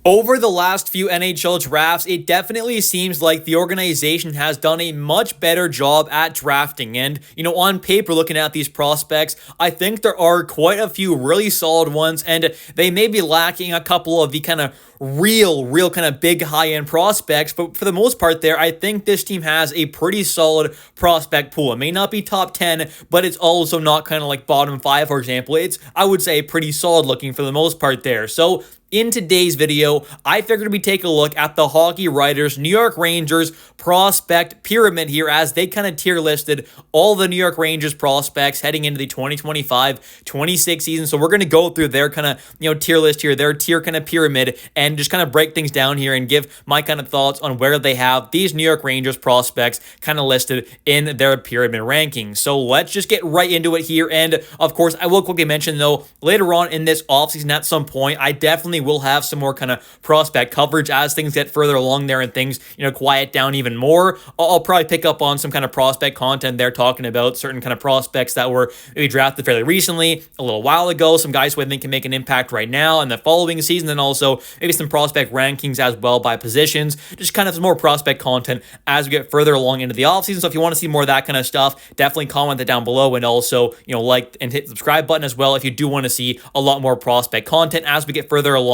Over the last few NHL drafts, it definitely seems like the organization has done a much better job at drafting. And, on paper, looking at these prospects, I think there are quite a few really solid ones, and they may be lacking a couple of the kind of real kind of big high-end prospects. But for the most part there, I think this team has a pretty solid prospect pool. It may not be top 10, but it's also not kind of like bottom 5, for example. It's, I would say, pretty solid looking for the most part there. So in today's video, I figured we'd take a look at the Hockey Writers New York Rangers prospect pyramid here as they kind of tier listed all the New York Rangers prospects heading into the 2025-26 season. So we're going to go through their kind of, tier list here, their tier kind of pyramid, and just kind of break things down here and give my kind of thoughts on where they have these New York Rangers prospects kind of listed in their pyramid rankings. So let's just get right into it here. And of course, I will quickly mention though, later on in this offseason at some point, I definitely will have some more kind of prospect coverage as things get further along there and things, quiet down even more. I'll probably pick up on some kind of prospect content there talking about certain kind of prospects that were maybe drafted fairly recently, a little while ago, some guys who I think can make an impact right now and the following season, and also maybe some prospect rankings as well by positions, just kind of some more prospect content as we get further along into the offseason. So if you want to see more of that kind of stuff, definitely comment that down below, and also, like and hit the subscribe button as well if you do want to see a lot more prospect content as we get further along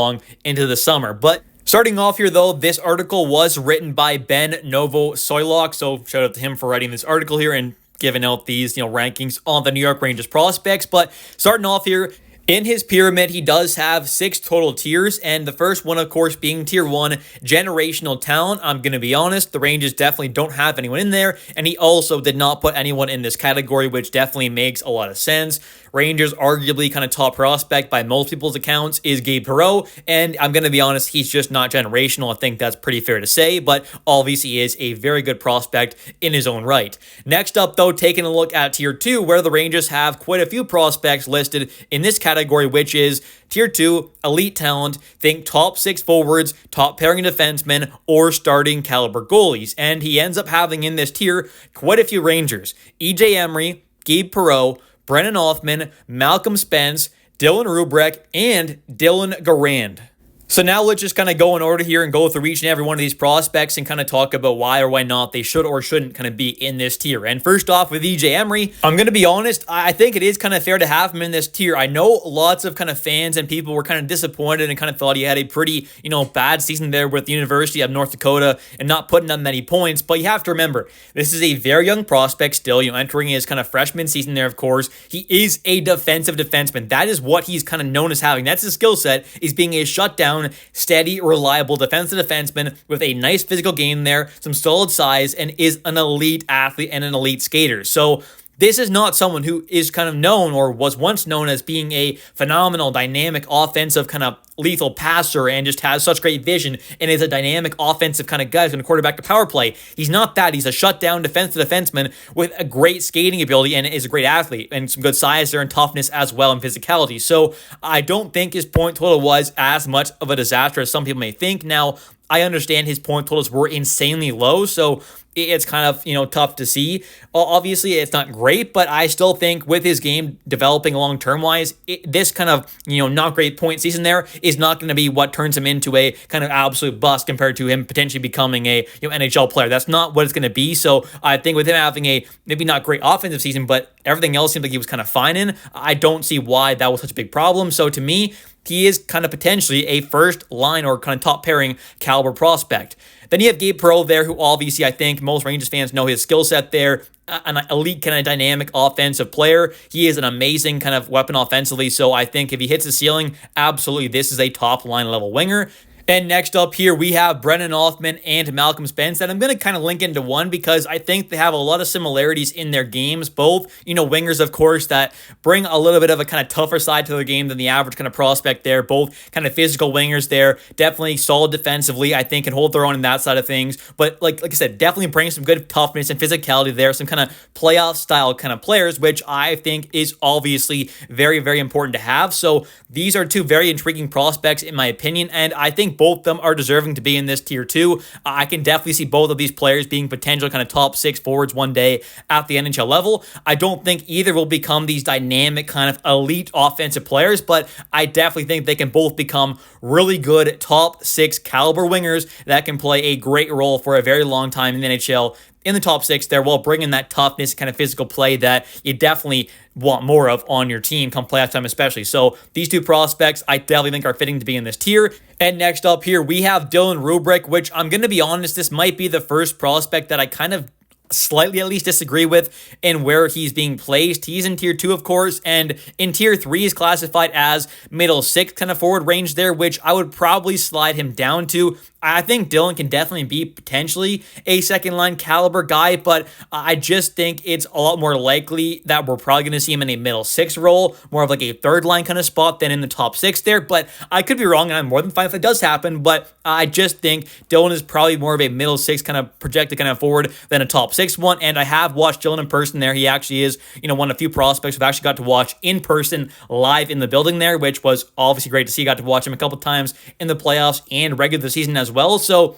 into the summer. But starting off here, though, this article was written by Ben Novoselok, so shout out to him for writing this article here and giving out these, rankings on the New York Rangers prospects. But starting off here, in his pyramid, he does have 6 total tiers, and the first one, of course, being tier 1, generational talent. I'm going to be honest, the Rangers definitely don't have anyone in there, and he also did not put anyone in this category, which definitely makes a lot of sense. Rangers arguably kind of top prospect by most people's accounts is Gabe Perreault, and I'm going to be honest, he's just not generational. I think that's pretty fair to say, but obviously is a very good prospect in his own right. Next up, though, taking a look at tier 2, where the Rangers have quite a few prospects listed in this category, which is tier 2, elite talent. Think top 6 forwards, top pairing defensemen, or starting caliber goalies. And he ends up having in this tier quite a few Rangers: EJ Emery, Gabe Perreault, Brennan Othmann, Malcolm Spence, Dylan Rubrek, and Dylan Garand. So now let's just kind of go in order here and go through each and every one of these prospects and kind of talk about why or why not they should or shouldn't kind of be in this tier. And first off, with EJ Emery, I'm going to be honest, I think it is kind of fair to have him in this tier. I know lots of kind of fans and people were kind of disappointed and kind of thought he had a pretty, bad season there with the University of North Dakota and not putting up many points. But you have to remember, this is a very young prospect still, entering his kind of freshman season there, of course. He is a defensive defenseman. That is what he's kind of known as having. That's his skill set, is being a shutdown, steady, reliable defensive defenseman with a nice physical game there, some solid size, and is an elite athlete and an elite skater. So this is not someone who is kind of known or was once known as being a phenomenal, dynamic, offensive kind of lethal passer and just has such great vision and is a dynamic offensive kind of guy who's going to quarterback the power play. He's not that. He's a shutdown defensive defenseman with a great skating ability and is a great athlete and some good size there and toughness as well and physicality. So I don't think his point total was as much of a disaster as some people may think. Now, I understand his point totals were insanely low, so it's kind of, tough to see. Obviously, it's not great, but I still think with his game developing long-term wise, this kind of, not great point season there is not going to be what turns him into a kind of absolute bust compared to him potentially becoming a NHL player. That's not what it's going to be. So I think with him having a maybe not great offensive season, but everything else seemed like he was kind of fine in, I don't see why that was such a big problem. So to me, he is kind of potentially a first line or kind of top pairing caliber prospect. Then you have Gabe Perreault there, who obviously I think most Rangers fans know his skill set there. An elite kind of dynamic offensive player. He is an amazing kind of weapon offensively. So I think if he hits the ceiling, absolutely this is a top line level winger. And next up here, we have Brennan Othmann and Malcolm Spence, and I'm going to kind of link into one because I think they have a lot of similarities in their games. Both, wingers, of course, that bring a little bit of a kind of tougher side to their game than the average kind of prospect there. Both kind of physical wingers there, definitely solid defensively, I think, can hold their own in that side of things. But like I said, definitely bring some good toughness and physicality there, some kind of playoff style kind of players, which I think is obviously very, very important to have. So these are two very intriguing prospects in my opinion, and I think think both of them are deserving to be in this tier 2. I can definitely see both of these players being potential kind of top 6 forwards one day at the NHL level. I don't think either will become these dynamic kind of elite offensive players, but I definitely think they can both become really good top 6 caliber wingers that can play a great role for a very long time in the NHL in the top 6 there, while bringing that toughness, kind of physical play that you definitely want more of on your team come playoff time especially. So these two prospects I definitely think are fitting to be in this tier. And next up here we have Dylan Rubrick, which I'm going to be honest, this might be the first prospect that I kind of slightly at least disagree with in where he's being placed. He's in tier 2, of course, and in tier 3 is classified as middle 6 kind of forward range there, which I would probably slide him down to. I think Dylan can definitely be potentially a second line caliber guy, but I just think it's a lot more likely that we're probably going to see him in a middle 6 role, more of like a third line kind of spot than in the top 6 there. But I could be wrong, and I'm more than fine if it does happen. But I just think Dylan is probably more of a middle 6 kind of projected kind of forward than a top 6 one. And I have watched Dylan in person there. He actually is, one of the few prospects we've actually got to watch in person live in the building there, which was obviously great to see. Got to watch him a couple times in the playoffs and regular season as well. So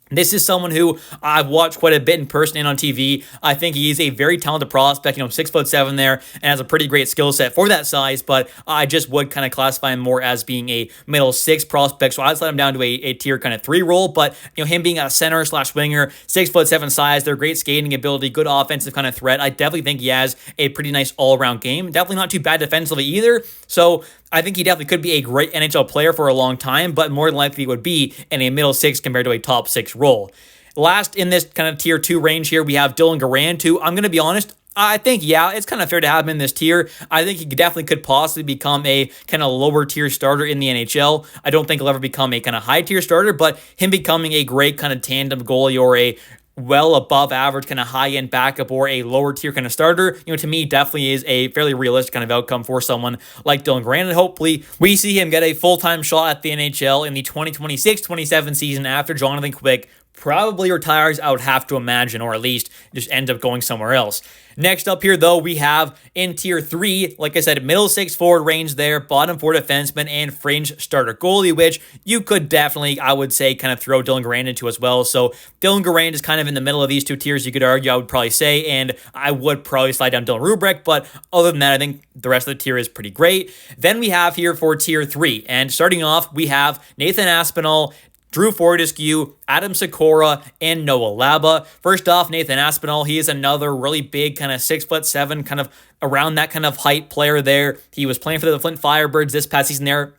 this is someone who I've watched quite a bit in person and on TV. I think he's a very talented prospect, 6'7" there, and has a pretty great skill set for that size, but I just would kind of classify him more as being a middle 6 prospect, so I'd slide him down to a tier kind of 3 role, but him being a center / winger, 6'7" size, their great skating ability, good offensive kind of threat, I definitely think he has a pretty nice all-around game. Definitely not too bad defensively either, so I think he definitely could be a great NHL player for a long time, but more than likely would be in a middle 6 compared to a top 6 role. Last in this kind of tier 2 range here, we have Dylan Garand, who I'm going to be honest, I think, it's kind of fair to have him in this tier. I think he definitely could possibly become a kind of lower tier starter in the NHL. I don't think he'll ever become a kind of high tier starter, but him becoming a great kind of tandem goalie or a well above average kind of high-end backup or a lower tier kind of starter, to me definitely is a fairly realistic kind of outcome for someone like Dylan Garand. And hopefully we see him get a full-time shot at the NHL in the 2026-27 season after Jonathan Quick probably retires, I would have to imagine, or at least just ends up going somewhere else. Next up here, though, we have in tier 3, like I said, middle 6 forward range there, bottom 4 defenseman, and fringe starter goalie, which you could definitely, I would say, kind of throw Dylan Garand into as well. So Dylan Garand is kind of in the middle of these two tiers, you could argue, I would probably say, and I would probably slide down Dylan Rubrick, but other than that, I think the rest of the tier is pretty great. Then we have here for tier 3, and starting off, we have Nathan Aspinall, Drew Fortescue, Adam Sikora, and Noah Laba. First off, Nathan Aspinall, he is another really big kind of 6'7", kind of around that kind of height player there. He was playing for the Flint Firebirds this past season there,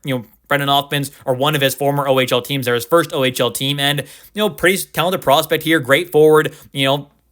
Brendan Hoffman's or one of his former OHL teams there, his first OHL team, and, pretty talented prospect here, great forward,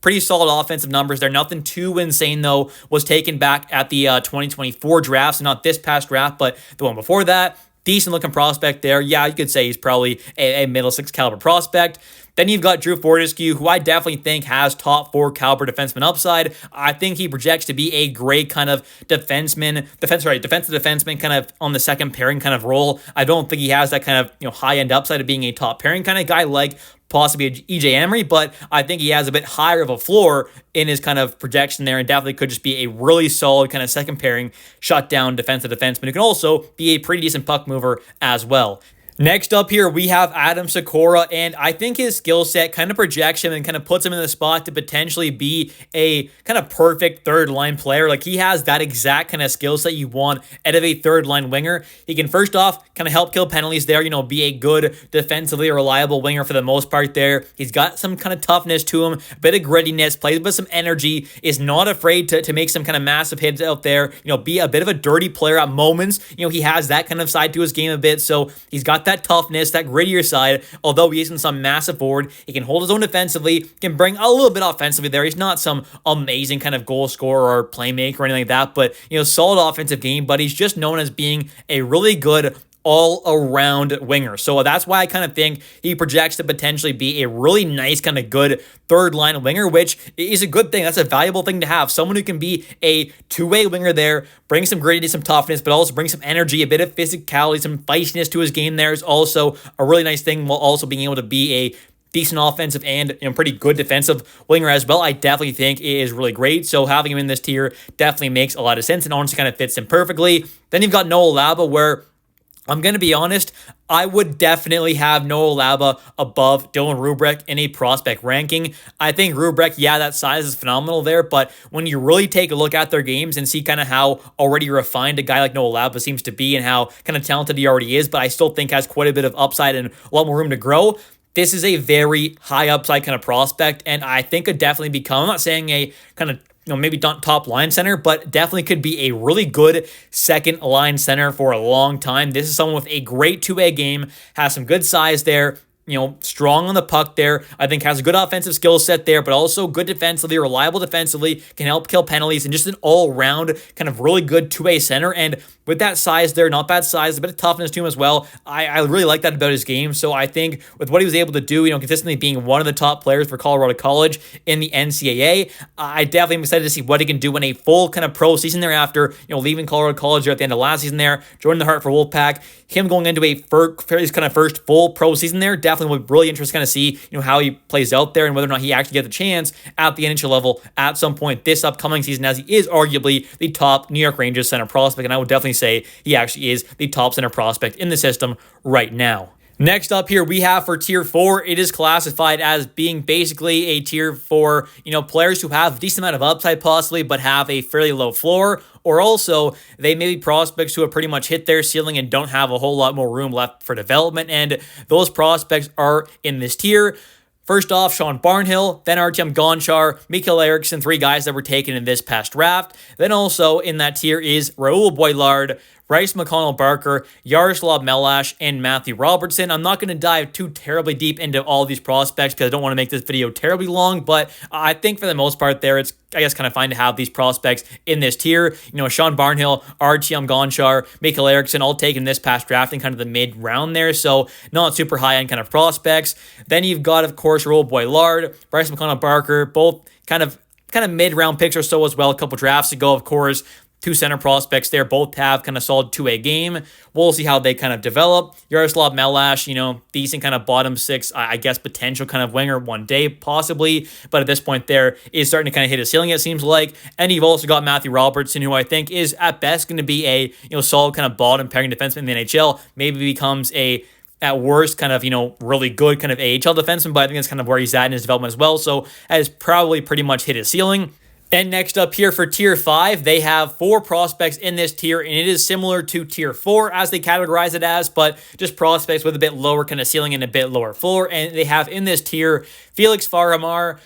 pretty solid offensive numbers there. Nothing too insane, though, was taken back at the 2024 draft, so not this past draft, but the one before that. Decent looking prospect there. Yeah, you could say he's probably a middle 6 caliber prospect. Then you've got Drew Fortescue, who I definitely think has top 4 caliber defenseman upside. I think he projects to be a great kind of defensive defenseman kind of on the second pairing kind of role. I don't think he has that kind of high end upside of being a top pairing kind of guy like possibly EJ Emery, but I think he has a bit higher of a floor in his kind of projection there and definitely could just be a really solid kind of second pairing shutdown defensive defenseman who can also be a pretty decent puck mover as well. Next up here, we have Adam Sikora, and I think his skill set kind of projects him and kind of puts him in the spot to potentially be a kind of perfect third-line player. Like, he has that exact kind of skill set you want out of a third-line winger. He can, first off, kind of help kill penalties there, be a good defensively reliable winger for the most part there. He's got some kind of toughness to him, a bit of grittiness, plays with some energy, is not afraid to make some kind of massive hits out there, be a bit of a dirty player at moments. He has that kind of side to his game a bit, so he's got that toughness, that grittier side. Although he isn't some massive forward, he can hold his own defensively, can bring a little bit offensively there. He's not some amazing kind of goal scorer or playmaker or anything like that, but solid offensive game, but he's just known as being a really good all-around winger. So that's why I kind of think he projects to potentially be a really nice kind of good third-line winger, which is a good thing. That's a valuable thing to have. Someone who can be a two-way winger there, bring some grittiness, some toughness, but also bring some energy, a bit of physicality, some feistiness to his game there is also a really nice thing, while also being able to be a decent offensive and pretty good defensive winger as well. I definitely think it is really great. So having him in this tier definitely makes a lot of sense and honestly kind of fits him perfectly. Then you've got Noah Laba, where I'm going to be honest, I would definitely have Noah Laba above Dylan Rubrick in a prospect ranking. I think Rubrick, yeah, that size is phenomenal there, but when you really take a look at their games and see kind of how already refined a guy like Noah Laba seems to be and how kind of talented he already is, but I still think has quite a bit of upside and a lot more room to grow, this is a very high upside kind of prospect, and I think could definitely become, I'm not saying a kind of maybe not top line center, but definitely could be a really good second line center for a long time. This is someone with a great two-way game, has some good size there, strong on the puck there. I think has a good offensive skill set there, but also good defensively, reliable defensively, can help kill penalties, and just an all-round kind of really good two-way center. And with that size there, not bad size, a bit of toughness to him as well. I really like that about his game. So I think with what he was able to do, consistently being one of the top players for Colorado College in the NCAA, I definitely am excited to see what he can do in a full kind of pro season thereafter, leaving Colorado College there at the end of last season there, joining the Hartford Wolfpack, him going into his kind of first full pro season there, definitely would be really interesting to kind of see, how he plays out there and whether or not he actually gets a chance at the NHL level at some point this upcoming season, as he is arguably the top New York Rangers center prospect, and I would definitely say he actually is the top center prospect in the system right now. Next up here, we have for Tier 4, it is classified as being basically a Tier 4, players who have a decent amount of upside possibly, but have a fairly low floor, or also they may be prospects who have pretty much hit their ceiling and don't have a whole lot more room left for development, and those prospects are in this tier. First off, Sean Barnhill, then Artyom Gonchar, Mikael Eriksson, 3 guys that were taken in this past draft. Then also in that tier is Raul Boilard, Bryce McConnell-Barker, Yaroslav Melash, and Matthew Robertson. I'm not going to dive too terribly deep into all these prospects because I don't want to make this video terribly long, but I think for the most part there, it's, I guess, kind of fine to have these prospects in this tier. Sean Barnhill, Artyom Gonchar, Mikael Eriksson, all taken this past draft in kind of the mid-round there, so not super high-end kind of prospects. Then you've got, of course, Raul Boilard, Bryce McConnell-Barker, both kind of mid-round picks or so as well, a couple drafts ago, of course. 2 center prospects there, both have kind of solid two-way game. We'll see how they kind of develop. Yaroslav Melash, decent kind of bottom 6, I guess, potential kind of winger one day, possibly. But at this point there, is starting to kind of hit a ceiling, it seems like. And you've also got Matthew Robertson, who I think is at best going to be a, solid kind of bottom pairing defenseman in the NHL. Maybe becomes a, at worst, kind of, really good kind of AHL defenseman, but I think that's kind of where he's at in his development as well. So has probably pretty much hit his ceiling. And next up here for Tier 5, they have 4 prospects in this tier, and it is similar to Tier 4 as they categorize it as, but just prospects with a bit lower kind of ceiling and a bit lower floor. And they have in this tier Felix Farhamar,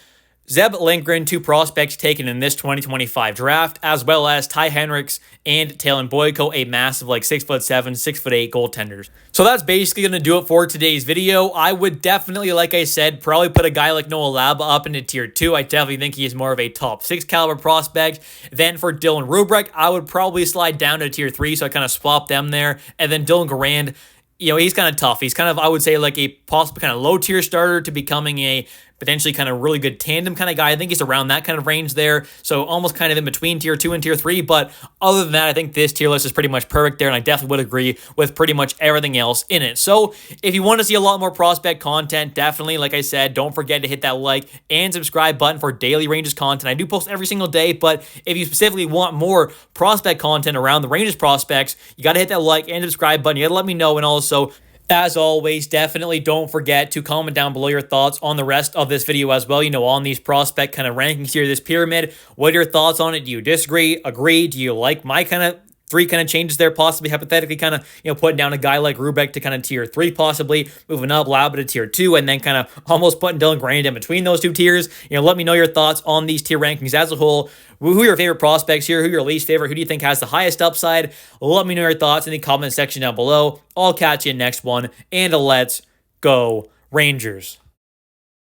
Zeb Lindgren, 2 prospects taken in this 2025 draft, as well as Ty Henricks and Talon Boyko, a massive 6'7", 6'8" goaltenders. So that's basically going to do it for today's video. I would definitely, like I said, probably put a guy like Noah Laba up into Tier 2. I definitely think he is more of a top 6 caliber prospect. Then for Dylan Rubrick, I would probably slide down to Tier 3, so I kind of swap them there. And then Dylan Garand, he's kind of tough. He's kind of, I would say, like a possible kind of low tier starter to becoming a potentially kind of really good tandem kind of guy. I think he's around that kind of range there. So almost kind of in between Tier 2 and Tier 3. But other than that, I think this tier list is pretty much perfect there. And I definitely would agree with pretty much everything else in it. So if you want to see a lot more prospect content, definitely, like I said, don't forget to hit that like and subscribe button for daily Rangers content. I do post every single day, but if you specifically want more prospect content around the Rangers prospects, you got to hit that like and subscribe button. You got to let me know. And also, as always, definitely don't forget to comment down below your thoughts on the rest of this video as well, on these prospect kind of rankings here, this pyramid. What are your thoughts on it? Do you disagree, agree? Do you like my kind of 3 kind of changes there, possibly hypothetically kind of, putting down a guy like Rubrick to kind of Tier 3, possibly moving up Laba to Tier 2, and then kind of almost putting Dylan Garand in between those 2 tiers. Let me know your thoughts on these tier rankings as a whole. Who are your favorite prospects here? Who are your least favorite? Who do you think has the highest upside? Let me know your thoughts in the comment section down below. I'll catch you in next one, and let's go Rangers.